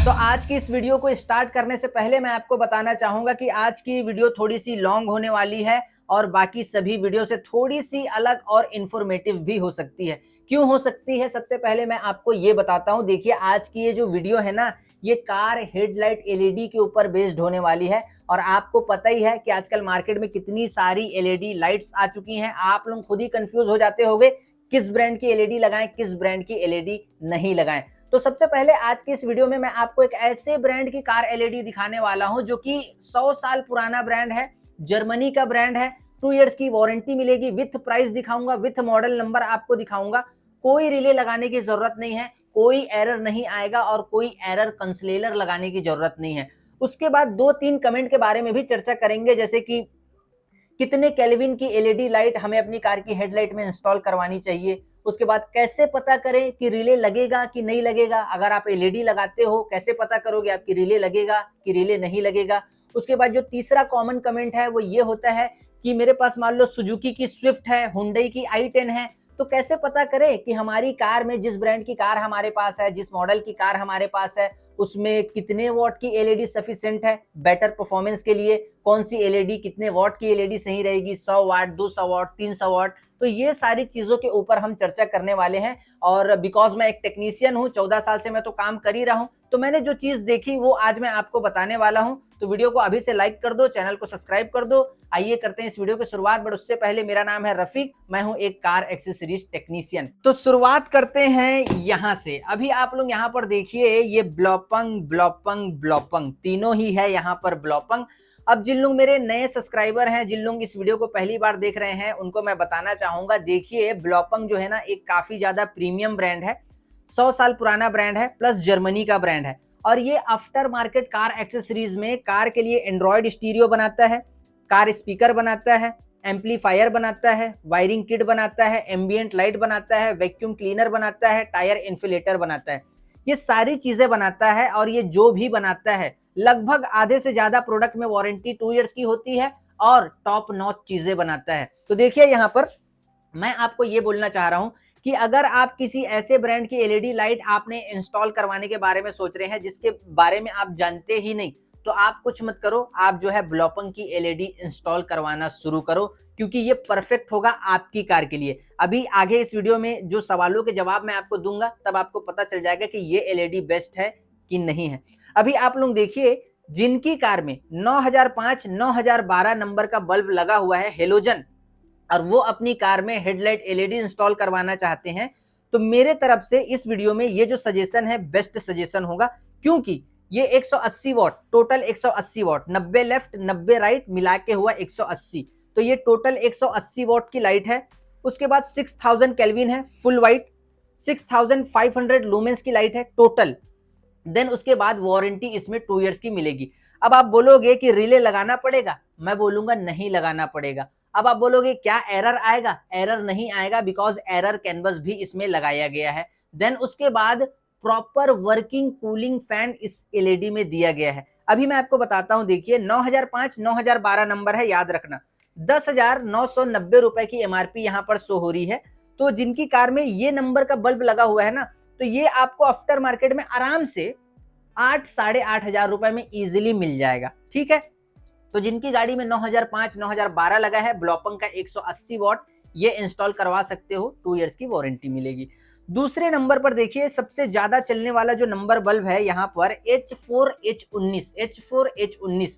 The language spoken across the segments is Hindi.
तो आज की इस वीडियो को स्टार्ट करने से पहले मैं आपको बताना चाहूंगा कि आज की वीडियो थोड़ी सी लॉन्ग होने वाली है और बाकी सभी वीडियो से थोड़ी सी अलग और इंफॉर्मेटिव भी हो सकती है। क्यों हो सकती है, सबसे पहले मैं आपको ये बताता हूं। देखिए, आज की ये जो वीडियो है ना, ये कार हेडलाइट एलईडी के ऊपर बेस्ड होने वाली है। और आपको पता ही है कि आजकल मार्केट में कितनी सारी एलईडी लाइट्स आ चुकी हैं। आप लोग खुद ही कंफ्यूज हो जाते होंगे किस ब्रांड की एलईडी लगाएं, किस ब्रांड की एलईडी नहीं लगाएं। तो सबसे पहले आज की इस वीडियो में मैं आपको एक ऐसे ब्रांड की कार एलईडी दिखाने वाला हूं जो कि 100 साल पुराना ब्रांड है, जर्मनी का ब्रांड है। 2 इयर्स की वारंटी मिलेगी, विथ प्राइस दिखाऊंगा, विथ मॉडल नंबर आपको दिखाऊंगा। कोई रिले लगाने की जरूरत नहीं है, कोई एरर नहीं आएगा और कोई एरर कंसलेलर लगाने की जरूरत नहीं है। उसके बाद 2-3 कमेंट के बारे में भी चर्चा करेंगे, जैसे कि कितने केल्विन की एलईडी लाइट हमें अपनी कार की हेडलाइट में इंस्टॉल करवानी चाहिए। उसके बाद कैसे पता करें कि रिले लगेगा कि नहीं लगेगा। अगर आप एलईडी लगाते हो, कैसे पता करोगे आपकी रिले लगेगा कि रिले नहीं लगेगा। उसके बाद जो तीसरा कॉमन कमेंट है वो ये होता है कि मेरे पास मान लो सुजुकी की स्विफ्ट है, हुंडई की i10 है, तो कैसे पता करें कि हमारी कार में, जिस ब्रांड की कार हमारे पास है, जिस मॉडल की कार हमारे पास है, उसमें कितने वॉट की एलईडी सफिशिएंट है बेटर परफॉर्मेंस के लिए। कौन सी एलईडी, कितने वॉट की एलईडी सही रहेगी, 100 वाट, 200 वाट, 300 वाट। तो ये सारी चीजों के ऊपर हम चर्चा करने वाले हैं। और बिकॉज मैं एक टेक्नीशियन हूं, 14 साल से मैं तो काम कर ही रहा हूं, तो मैंने जो चीज देखी वो आज मैं आपको बताने वाला हूं। तो वीडियो को अभी से लाइक कर दो, चैनल को सब्सक्राइब कर दो। आइए करते हैं इस वीडियो की शुरुआत। बट उससे पहले, मेरा नाम है रफीक, मैं हूं एक कार एक्सेसरीज टेक्नीशियन। तो शुरुआत करते हैं यहां से। अभी आप लोग यहां पर देखिए, ये ब्लॉपंग ब्लॉपंग ब्लॉपंग तीनों ही है यहां पर ब्लॉपंग। अब जिन लोग मेरे नए सब्सक्राइबर हैं, जिन लोग इस वीडियो को पहली बार देख रहे हैं, उनको मैं बताना चाहूंगा, देखिए ब्लॉपंग जो है ना, एक काफी ज्यादा प्रीमियम ब्रांड है, 100 साल पुराना ब्रांड है, प्लस जर्मनी का ब्रांड है। और ये आफ्टर मार्केट कार एक्सेसरीज में कार के लिए एंड्रॉयड स्टीरियो बनाता है, कार स्पीकर बनाता है, एम्पलीफायर बनाता है, वायरिंग किट बनाता है, एम्बियंट लाइट बनाता है, वैक्यूम क्लीनर बनाता है, टायर इन्फिलेटर बनाता है। ये सारी चीजें बनाता है। और ये जो भी बनाता है, लगभग आधे से ज्यादा प्रोडक्ट में वारंटी 2 इयर्स की होती है और टॉप नॉच चीजें बनाता है। तो देखिए, यहाँ पर मैं आपको ये बोलना चाह रहा हूं कि अगर आप किसी ऐसे ब्रांड की एलईडी लाइट आपने इंस्टॉल करवाने के बारे में सोच रहे हैं जिसके बारे में आप जानते ही नहीं, तो आप कुछ मत करो, आप जो है ब्लॉपंग की एलईडी इंस्टॉल करवाना शुरू करो, क्योंकि ये परफेक्ट होगा आपकी कार के लिए। अभी आगे इस वीडियो में जो सवालों के जवाब मैं आपको दूंगा, तब आपको पता चल जाएगा कि ये एलईडी बेस्ट है कि नहीं है। अभी आप लोग देखिए, जिनकी कार में 9005 9012 नंबर का बल्ब लगा हुआ है हेलोजन, और वो अपनी कार में हेडलाइट एलईडी इंस्टॉल करवाना चाहते हैं, तो मेरे तरफ से इस वीडियो में ये जो सजेशन है बेस्ट सजेशन होगा। क्योंकि ये 180 what, total 180 what, 90 left 90 right मिला के हुआ 180, तो ये टोटल 180 वॉट की लाइट है। उसके बाद 6000 केल्विन है, फुल वाइट, 6500 लूमेंस की लाइट है टोटल। देन उसके बाद वारंटी इसमें 2 इयर्स की मिलेगी। अब आप बोलोगे कि रिले लगाना पड़ेगा, मैं बोलूंगा नहीं लगाना पड़ेगा। अब आप बोलोगे क्या एरर आएगा, एरर नहीं आएगा, बिकॉज एरर कैनवस भी इसमें लगाया गया है। देन उसके बाद प्रॉपर वर्किंग कूलिंग फैन इस एलईडी में दिया गया है। अभी मैं आपको बताता हूं, देखिए 9005 9012 नंबर है, याद रखना। 10,990 रुपए की एमआरपी यहां पर शो हो रही है। तो जिनकी कार में ये नंबर का बल्ब लगा हुआ है ना, तो ये आपको आफ्टर मार्केट में आराम से 8 साढ़े 8,000 रुपए में इजीली मिल जाएगा। ठीक है, तो जिनकी गाड़ी में 9005 9012 लगा है, ब्लॉपंग का 180 वॉट, ये इंस्टॉल करवा सकते हो, 2 इयर्स की वारंटी मिलेगी। दूसरे नंबर पर देखिए, सबसे ज्यादा चलने वाला जो नंबर बल्ब है यहाँ पर H4H19, H4H19,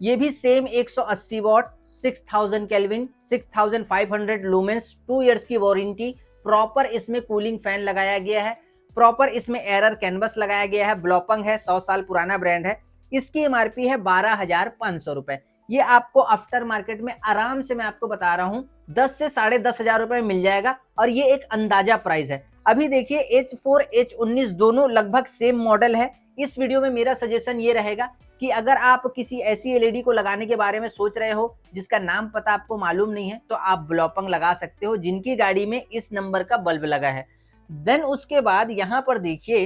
ये भी same 180 what, 6000 kelvin, 6500 lumens, 2 years की वारंटी। प्रॉपर इसमें कूलिंग फैन लगाया गया है, प्रॉपर इसमें एरर कैनवस लगाया गया है। ब्लॉपंग है, 100 साल पुराना ब्रांड है। इसकी एमआरपी है 12,500 रुपए। ये आपको आफ्टर मार्केट में आराम से, मैं आपको बता रहा हूं, 10 से साढ़े 10,000 रुपए में मिल जाएगा। और ये एक अंदाजा प्राइस है। अभी देखिए, H4 H19 दोनों लगभग सेम मॉडल है। इस वीडियो में मेरा सजेशन ये रहेगा कि अगर आप किसी ऐसी एलईडी को लगाने के बारे में सोच रहे हो जिसका नाम पता आपको मालूम नहीं है, तो आप ब्लॉपंग लगा सकते हो, जिनकी गाड़ी में इस नंबर का बल्ब लगा है। देन उसके बाद यहां पर देखिए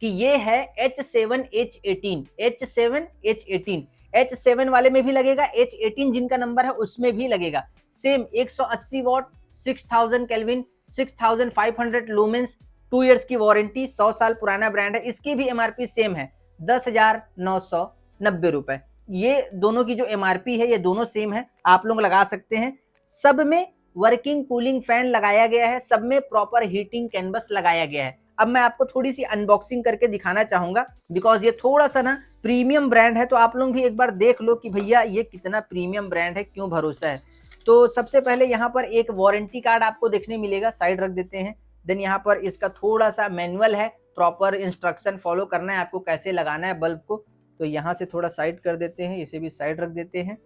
कि ये है H7H18, H7H18, H7 वाले में भी लगेगा, H18 जिनका नंबर है उसमें भी लगेगा। Same 180 what, 6000 kelvin, 6500 lumens, 2 years की वारंटी, 100 साल पुराना ब्रांड है। इसकी भी एमआरपी सेम है 10,990 रुपए। ये दोनों की जो एमआरपी है ये दोनों सेम है, आप लोग लगा सकते हैं। सब में वर्किंग कूलिंग फैन लगाया गया है, सब में प्रॉपर हीटिंग कैनवस लगाया गया है। अब मैं आपको थोड़ी सी अनबॉक्सिंग करके दिखाना चाहूंगा, बिकॉज ये थोड़ा सा ना प्रीमियम ब्रांड है, तो आप लोग भी एक बार देख लो कि भैया ये कितना प्रीमियम ब्रांड है, क्यों भरोसा है। तो सबसे पहले यहाँ पर एक वारंटी कार्ड आपको देखने मिलेगा, साइड रख देते हैं। देन यहाँ पर इसका थोड़ा सा मैनुअल है, प्रॉपर इंस्ट्रक्शन फॉलो करना है आपको, कैसे लगाना है बल्ब को। तो यहाँ से थोड़ा साइड कर देते हैं, इसे भी साइड रख देते हैं।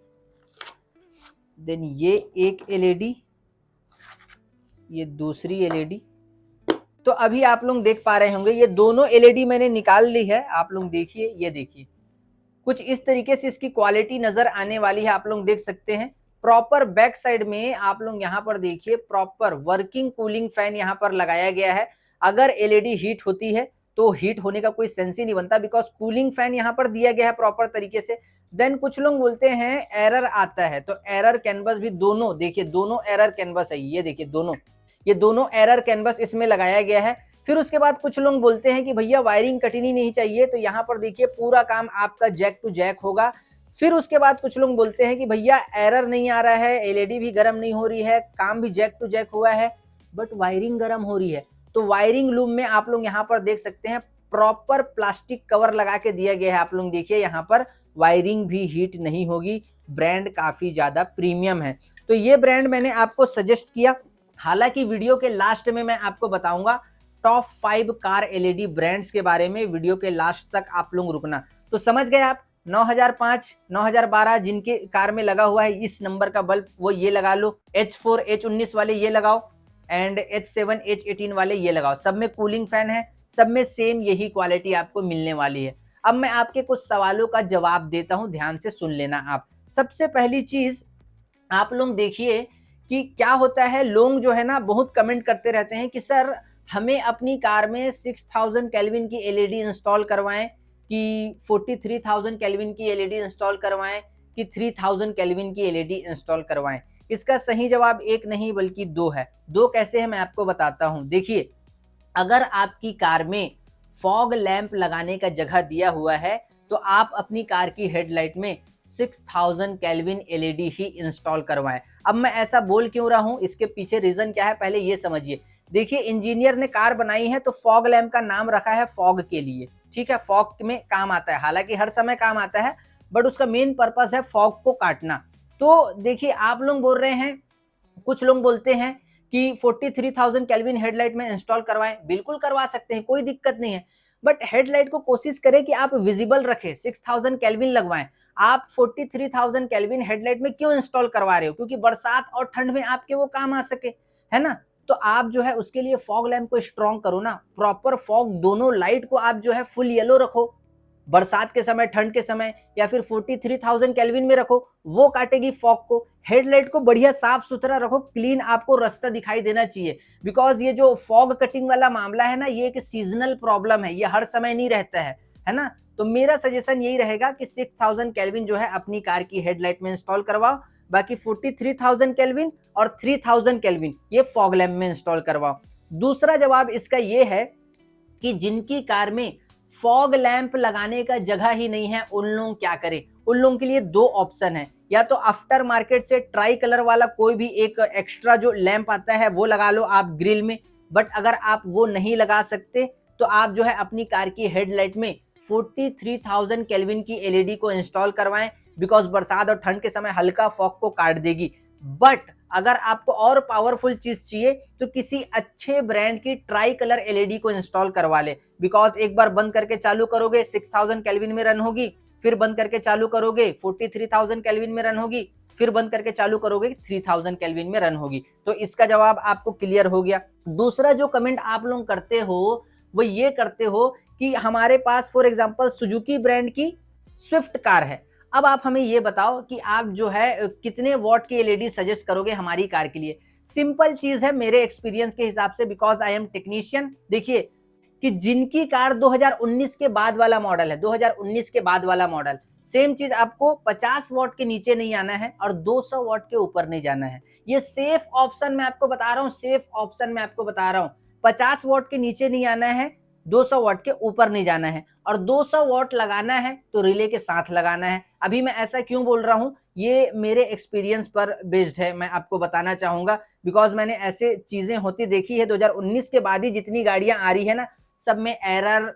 देन ये एक एलईडी, ये दूसरी एलईडी। तो अभी आप लोग देख पा रहे होंगे ये दोनों एलईडी मैंने निकाल ली है। आप लोग देखिए, ये देखिए कुछ इस तरीके से इसकी क्वालिटी नजर आने वाली है, आप लोग देख सकते हैं। प्रॉपर बैक साइड में आप लोग यहाँ पर देखिए प्रॉपर वर्किंग कूलिंग फैन यहाँ पर लगाया गया है। अगर एलईडी हीट होती है तो हीट होने का कोई सेंस ही नहीं बनता, बिकॉज कूलिंग फैन यहाँ पर दिया गया है प्रॉपर तरीके से। देन कुछ लोग बोलते हैं एरर आता है, तो एरर कैनवस भी दोनों देखिए, दोनों एरर कैनवस है, ये देखिए दोनों, ये दोनों एरर कैनवस इसमें लगाया गया है। फिर उसके बाद कुछ लोग बोलते हैं कि भैया वायरिंग कटनी नहीं चाहिए, तो यहाँ पर देखिए पूरा काम आपका जैक टू जैक होगा। फिर उसके बाद कुछ लोग बोलते हैं कि भैया एरर नहीं आ रहा है, एलईडी भी गर्म नहीं हो रही है, काम भी जैक टू जैक हुआ है, बट वायरिंग गर्म हो रही है। तो वायरिंग लूम में आप लोग यहाँ पर देख सकते हैं प्रॉपर प्लास्टिक कवर लगा के दिया गया है। आप लोग देखिए यहाँ पर वायरिंग भी हीट नहीं होगी, ब्रांड काफी ज्यादा प्रीमियम है। तो ये ब्रांड मैंने आपको सजेस्ट किया। हालांकि वीडियो के लास्ट में मैं आपको बताऊंगा टॉप 5 कार एलईडी ब्रांड्स के बारे में, वीडियो के लास्ट तक आप लोग रुकना। तो समझ गए आप, 9005, 9012 जिनके कार में लगा हुआ है इस नंबर का बल्ब, वो ये लगा लो। H4, H19 वाले ये लगाओ, एंड H7, H18 वाले ये लगाओ। सब में कूलिंग फैन है, सब में सेम यही क्वालिटी आपको मिलने वाली है। अब मैं आपके कुछ सवालों का जवाब देता हूं, ध्यान से सुन लेना आप। सबसे पहली चीज आप लोग देखिए कि क्या होता है, लोग जो है ना बहुत कमेंट करते रहते हैं कि सर हमें अपनी कार में 6000 केल्विन की एलईडी इंस्टॉल करवाएं कि 43,000 केल्विन की एलईडी इंस्टॉल करवाएं कि 3000 केल्विन की एलईडी इंस्टॉल करवाएं। इसका सही जवाब एक नहीं बल्कि दो है। दो कैसे है मैं आपको बताता हूं। देखिए, अगर आपकी कार में फॉग लैंप लगाने का जगह दिया हुआ है तो आप अपनी कार की हेडलाइट में 6000 केल्विन एलईडी ही इंस्टॉल करवाएं। अब मैं ऐसा बोल क्यों रहा हूं, इसके पीछे रीजन क्या है पहले ये समझिए। देखिए, इंजीनियर ने कार बनाई है तो फॉग लैंप का नाम रखा है फॉग के लिए, ठीक है, फॉग में काम आता है, हालांकि हर समय काम आता है, बट उसका मेन पर्पस है फॉग को काटना। तो देखिए, आप लोग बोल रहे हैं, कुछ लोग बोलते हैं कि 43,000 केल्विन हेडलाइट में इंस्टॉल करवाएं, बिल्कुल करवा सकते हैं, कोई दिक्कत नहीं है, बट हेडलाइट को कोशिश करें कि आप विजिबल रखें, 6000 केल्विन लगवाएं। आप 43,000 केल्विन हेडलाइट में क्यों इंस्टॉल करवा रहे हो? क्योंकि बरसात और ठंड में आपके वो काम आ सके, है ना। तो आप जो है उसके लिए फॉग लैंप को स्ट्रॉन्ग करो ना, प्रॉपर फॉग, दोनों लाइट को आप जो है फुल येलो रखो बरसात के समय, ठंड के समय, या फिर 43,000 केल्विन में रखो, वो काटेगी फॉग को। हेडलाइट को बढ़िया साफ सुथरा रखो, क्लीन, आपको रास्ता दिखाई देना चाहिए। बिकॉज ये जो फॉग कटिंग वाला मामला है ना, ये एक सीजनल प्रॉब्लम है, ये हर समय नहीं रहता है ना। तो मेरा सजेशन यही रहेगा कि 6000 केल्विन जो है अपनी कार की हेडलाइट में इंस्टॉल करवाओ, बाकी 43,000 केल्विन और 3000 केल्विन ये फॉग लैंप में इंस्टॉल करवाओ। दूसरा जवाब इसका ये है कि जिनकी कार में फॉग लैंप लगाने का जगह ही नहीं है, उन लोग क्या करें? उन लोगों के लिए दो ऑप्शन है, या तो आफ्टर मार्केट से ट्राई कलर वाला कोई भी एक एक्स्ट्रा जो लैंप आता है वो लगा लो आप ग्रिल में। बट अगर आप वो नहीं लगा सकते तो आप जो है अपनी कार की हेडलाइट में 43,000 केल्विन की एलईडी को इंस्टॉल करवाएं, बिकॉज बरसात और ठंड के समय हल्का फॉग को काट देगी। बट अगर आपको और पावरफुल चीज चाहिए तो किसी अच्छे ब्रांड की ट्राई कलर एलईडी को इंस्टॉल करवा ले, बिकॉज एक बार बंद करके चालू करोगे 6000 केल्विन में रन होगी, फिर बंद करके चालू करोगे 43,000 केल्विन में रन होगी, फिर बंद करके चालू करोगे 3000 केल्विन में रन होगी। तो इसका जवाब आपको क्लियर हो गया। दूसरा जो कमेंट आप लोग करते हो वो ये करते हो कि हमारे पास फॉर एग्जांपल सुजुकी ब्रांड की स्विफ्ट कार है, अब आप हमें ये बताओ कि आप जो है कितने वॉट की एलईडी सजेस्ट करोगे हमारी कार के लिए। सिंपल चीज है मेरे एक्सपीरियंस के हिसाब से, बिकॉज आई एम टेक्नीशियन। देखिए कि जिनकी कार 2019 के बाद वाला मॉडल है, 2019 के बाद वाला मॉडल, सेम चीज आपको 50 वॉट के नीचे नहीं आना है और 200 वॉट के ऊपर नहीं जाना है। ये सेफ ऑप्शन मैं आपको बता रहा हूँ, सेफ ऑप्शन मैं आपको बता रहा हूँ। 50 वॉट के नीचे नहीं आना है, 200 वाट के ऊपर नहीं जाना है, और 200 वाट लगाना है तो रिले के साथ लगाना है। अभी मैं ऐसा क्यों बोल रहा हूं, ये मेरे एक्सपीरियंस पर बेस्ड है, मैं आपको बताना चाहूंगा, बिकॉज मैंने ऐसे चीजें होती देखी है। 2019 के बाद ही जितनी गाड़ियां आ रही है ना, सब में एरर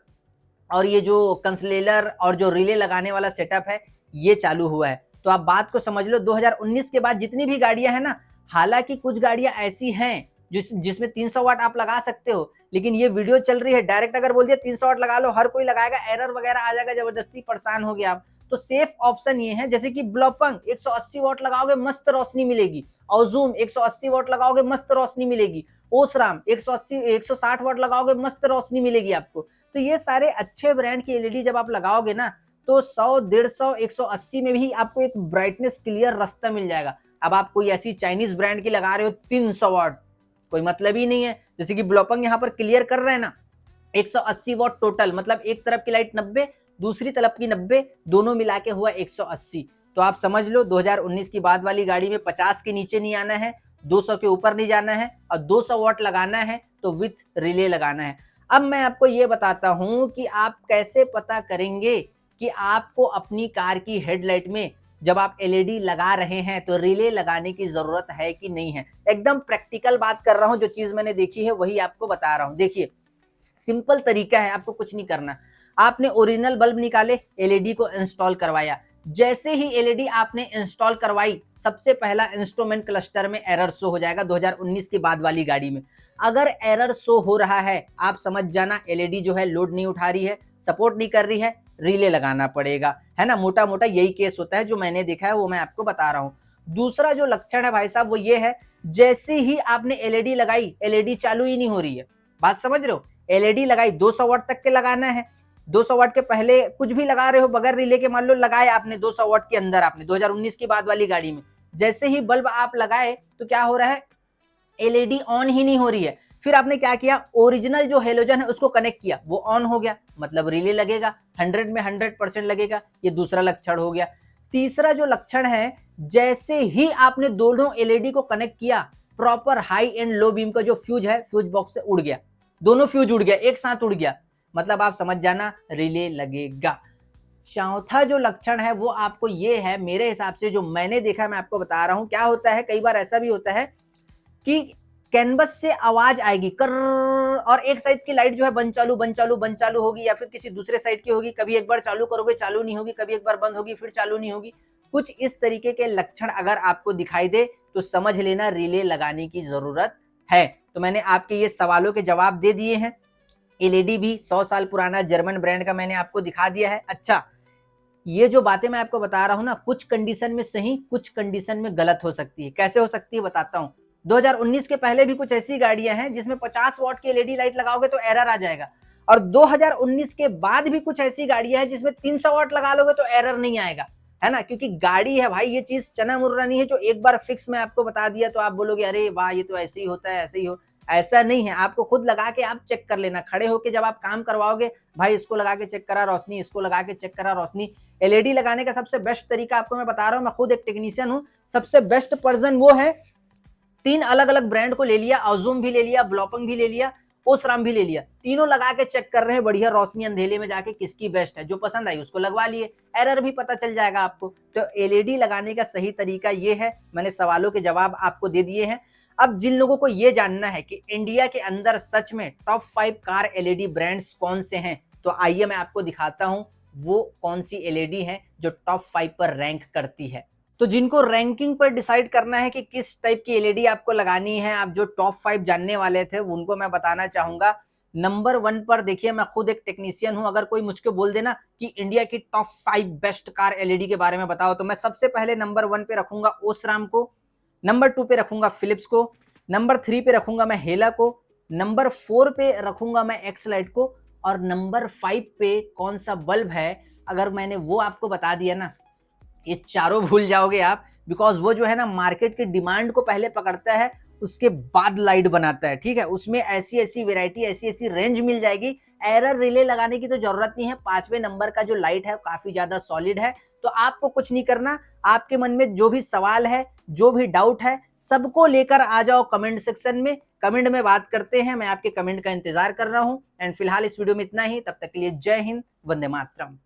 और ये जो कंसलेलर और जो रिले लगाने वाला सेटअप है ये चालू हुआ है। तो आप बात को समझ लो, 2019 के बाद जितनी भी गाड़ियां हैं ना, हालांकि कुछ गाड़ियां ऐसी हैं जिसमें 300 वाट आप लगा सकते हो, लेकिन ये वीडियो चल रही है, डायरेक्ट अगर बोल दिया 300 वाट लगा लो, हर कोई लगाएगा, एरर वगैरह आ जाएगा, जबरदस्ती परेशान हो गया आप। तो सेफ ऑप्शन ये है, जैसे कि ब्लॉपंग 180 वाट लगाओगे मस्त रोशनी मिलेगी, औजूम 180 वाट लगाओगे मस्त रोशनी मिलेगी, ओसराम 180 160 वाट लगाओगे मस्त रोशनी मिलेगी आपको। तो ये सारे अच्छे ब्रांड की एलईडी जब आप लगाओगे ना, तो 100, 150, 180 में भी आपको एक ब्राइटनेस क्लियर रास्ता मिल जाएगा। अब आप कोई ऐसी चाइनीज ब्रांड की लगा रहे हो 300 वाट, कोई मतलब ही नहीं है। जैसे कि ब्लॉपंग यहाँ पर क्लियर कर रहे हैं ना, 180 वाट टोटल, मतलब एक तरफ की लाइट 90, दूसरी तरफ की 90, दोनों मिला के हुआ 180। तो आप समझ लो 2019 की बाद वाली गाड़ी में 50 के नीचे नहीं आना है, 200 के ऊपर नहीं जाना है, और 200 वाट लगाना है तो विथ रिले लगाना है। अब मैं आपको ये बताता हूं कि आप कैसे पता करेंगे कि आपको अपनी कार की हेडलाइट में जब आप एलईडी लगा रहे हैं तो रिले लगाने की जरूरत है कि नहीं है। एकदम प्रैक्टिकल बात कर रहा हूं, जो चीज मैंने देखी है वही आपको बता रहा हूं। देखिए, सिंपल तरीका है, आपको कुछ नहीं करना। आपने ओरिजिनल बल्ब निकाले, एलईडी को इंस्टॉल करवाया। जैसे ही एलईडी आपने इंस्टॉल करवाई, सबसे पहला इंस्ट्रूमेंट क्लस्टर में एरर शो हो जाएगा 2019 के बाद वाली गाड़ी में। अगर एरर शो हो रहा है, आप समझ जाना एलईडी जो है लोड नहीं उठा रही है, सपोर्ट नहीं कर रही है, रिले लगाना पड़ेगा, है ना। मोटा मोटा यही केस होता है, जो मैंने देखा है वो मैं आपको बता रहा हूं। दूसरा जो लक्षण है भाई साहब वो ये है, जैसे ही आपने एलईडी लगाई, एलईडी चालू ही नहीं हो रही है। बात समझ रहे हो, एलईडी लगाई 200 वाट तक के लगाना है, 200 वाट के पहले कुछ भी लगा रहे हो बगैर रिले के, मान लो लगाए आपने 200 वाट के अंदर, आपने 2019 की बाद वाली गाड़ी में जैसे ही बल्ब आप लगाए तो क्या हो रहा है, एलईडी ऑन ही नहीं हो रही है। फिर आपने क्या किया, ओरिजिनल जो हेलोजन है उसको कनेक्ट किया, वो ऑन हो गया, मतलब रिले लगेगा, 100 में 100% लगेगा। ये दूसरा लक्षण हो गया। तीसरा जो लक्षण है, जैसे ही आपने दोनों एलईडी को कनेक्ट किया, proper high and low beam का जो फ्यूज है फ्यूज बॉक्स से उड़ गया, दोनों फ्यूज उड़ गया, एक साथ उड़ गया, मतलब आप समझ जाना रिले लगेगा। चौथा जो लक्षण है वो आपको ये है, मेरे हिसाब से जो मैंने देखा मैं आपको बता रहा हूं। क्या होता है, कई बार ऐसा भी होता है कि कैनवस से आवाज आएगी कर, और एक साइड की लाइट जो है बंद चालू बंद चालू बंद चालू होगी, या फिर किसी दूसरे साइड की होगी, कभी एक बार चालू करोगे चालू नहीं होगी, कभी एक बार बंद होगी फिर चालू नहीं होगी। कुछ इस तरीके के लक्षण अगर आपको दिखाई दे तो समझ लेना रिले लगाने की जरूरत है। तो मैंने आपके ये सवालों के जवाब दे दिए हैं। एलईडी भी 100 साल पुराना जर्मन ब्रांड का मैंने आपको दिखा दिया है। अच्छा, ये जो बातें मैं आपको बता रहा हूं ना, कुछ कंडीशन में सही कुछ कंडीशन में गलत हो सकती है। कैसे हो सकती है बताता हूं। 2019 के पहले भी कुछ ऐसी गाड़ियां हैं जिसमें 50 वाट की एलईडी लाइट लगाओगे तो एरर आ जाएगा, और 2019 के बाद भी कुछ ऐसी गाड़ियां हैं जिसमें 300 वाट लगा लोगे तो एरर नहीं आएगा, है ना। क्योंकि गाड़ी है भाई, ये चीज चना मुर्रा नहीं है जो एक बार फिक्स में आपको बता दिया तो आप बोलोगे अरे वाह ये तो ऐसे ही होता है, ऐसे ही हो। ऐसा नहीं है, आपको खुद लगा के आप चेक कर लेना, खड़े होके जब आप काम करवाओगे, भाई इसको लगा के चेक करा रोशनी, इसको लगा के चेक करा रोशनी। एलईडी लगाने का सबसे बेस्ट तरीका आपको मैं बता रहा हूं, मैं खुद एक टेक्नीशियन हूं। सबसे बेस्ट पर्सन वो है, 3 अलग अलग ब्रांड को ले लिया, औजूम भी ले लिया, ब्लॉपंग भी ले लिया, ओसराम भी ले लिया, तीनों लगा के चेक कर रहे हैं बढ़िया रोशनी अंधेले में जाके किसकी बेस्ट है, जो पसंद आई उसको लगवा लिए, एरर भी पता चल जाएगा आपको। तो एलईडी लगाने का सही तरीका ये है। मैंने सवालों के जवाब आपको दे दिए हैं। अब जिन लोगों को ये जानना है कि इंडिया के अंदर सच में टॉप 5 कार एलईडी ब्रांड्स कौन से हैं, तो आइए मैं आपको दिखाता हूं वो कौन सी एलईडी है जो टॉप 5 पर रैंक करती है। तो जिनको रैंकिंग पर डिसाइड करना है कि किस टाइप की एलईडी आपको लगानी है, आप जो टॉप 5 जानने वाले थे उनको मैं बताना चाहूंगा। नंबर 1 पर देखिए, मैं खुद एक टेक्नीशियन हूं, अगर कोई मुझको बोल देना कि इंडिया की टॉप 5 बेस्ट कार एलईडी के बारे में बताओ, तो मैं सबसे पहले नंबर 1 पे रखूंगा ओसराम को, नंबर 2 पे रखूंगा फिलिप्स को, नंबर 3 पे रखूंगा मैं हेला को, नंबर 4 पे रखूंगा मैं एक्सलाइट को, और नंबर 5 पे कौन सा बल्ब है, अगर मैंने वो आपको बता दिया ना, ये चारों भूल जाओगे आप, बिकॉज वो जो है ना मार्केट की डिमांड को पहले पकड़ता है, उसके बाद लाइट बनाता है, ठीक है। उसमें ऐसी ऐसी वेराइटी, ऐसी ऐसी रेंज मिल जाएगी, एरर रिले लगाने की तो जरूरत नहीं है। 5वें नंबर का जो लाइट है काफी ज्यादा सॉलिड है, तो आपको कुछ नहीं करना, आपके मन में जो भी सवाल है, जो भी डाउट है, सबको लेकर आ जाओ कमेंट सेक्शन में, कमेंट में बात करते हैं। मैं आपके कमेंट का इंतजार कर रहा हूं। एंड फिलहाल इस वीडियो में इतना ही, तब तक के लिए जय हिंद, वंदे मातरम।